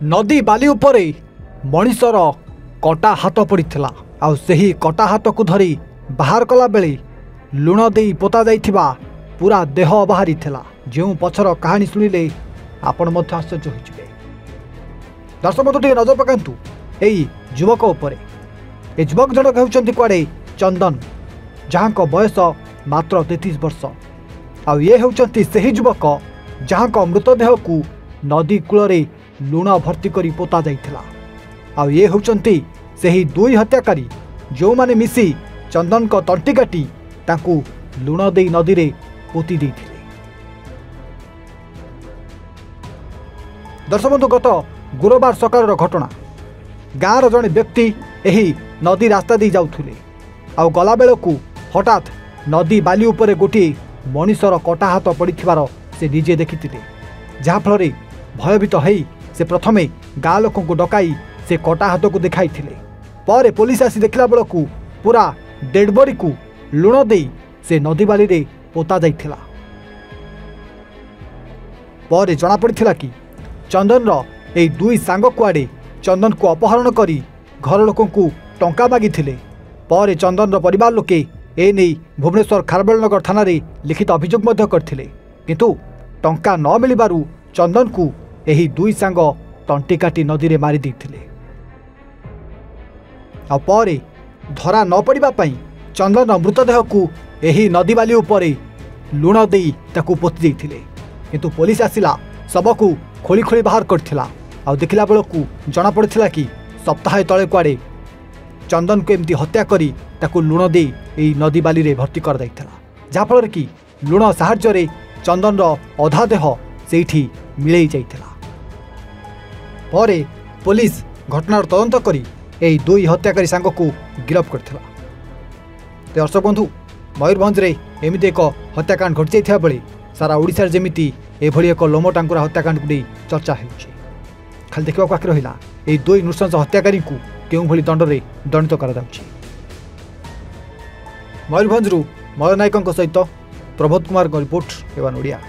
नदी बाली उपरे मनीषर कटा हाथ पड़ता आउ सेही कटा हाथ को धरी बाहर कला बेले लुण दे पोता जाइथिबा पूरा देह बाहरी थिला। जो पछर कहानी शुणिले आपण मध्य आश्चर्य होइजिबे। दर्शक बंधु टिके नजर पकांतु एई युवक उपरे। ए युवक जनक हेउचंती कुआडे चंदन, जहांको बयस मात्र 33 वर्ष। आ ये हेउचंती सेही युवक जहांको मृतदेह को नदी कूल लुण भर्ती करी पोता जाइथिला। आ ये हेउचंती सेही दुई हत्याकारी जो माने मिसी चंदन को तंटी काटी ताकू लुण दे नदी रे पोती देथिले। दर्शक बंधु गत गुरुवार सकाळ घटना। गाँवर जड़े व्यक्ति यही नदी रास्ता दी जाउथुले आउ गला बेलकू हठात नदी बाली उपरे गोटे मनीषर कटा हाथ पड़िथिबार से निजे देखिथिले। जहाँफल भयभीत होई से प्रथमे गाँ लोक को डकाई से कटा हाथ को देखाई थिले। पर पुलिस आसी देखला बेलकू पूरा डेड बॉडी को लुण दे से नदी बाली रे पोता जाइथिला। पर जना पड़िथिला कि चंदन ए दुई सांग कुआडे चंदन को अपहरण करी घर लोक को टंका मागिथिले। पर चंदन परिवार लोके ए नहीं भुवनेश्वर खारबेलनगर थाना रे लिखित अभियोग मध्य करथिले। किंतु टंका न मिलिबारु चंदन को एही दुई सांग तंटी काटी नदी रे मारी देथिले। आ पर धरा न पड़िबा पई चंदन मृतदेह को एही नदी बाली उपरे लुण देई ताकू पोती देथिले। किंतु पुलिस आसिला सबको खोली खोली बाहर करथिला। आ देखला बेलकू जना पड़िथिला कि सप्ताह तले कुआडे चंदन को एमती हत्या करी ताकू लुण दे एई नदी बाली रे भर्ती कर दैथिला। जाफल कि लुण साहाय्य रे चंदन रो अधा देह सेठी मिलई जाइथिला। परे पुलिस घटनार तदंत करी एई दुई हत्याकारी सांग को गिरफ करथिला। दर्शक बंधु मयूरभंज रे एमिति एक हत्याकांड घटी जाइथिबा बेले सारा ओडिशा रे जेमिति एभली एक लोम टांकुरा हत्याकांड को चर्चा हेउछि। खाली देखा बाकी रहा ये दुई नृशंस हत्याकारी को क्यों भली दंडरे दंडित करा। मयूरभंज मयूर नायकों सहित प्रबोध कुमार रिपोर्ट एवं ओडिया।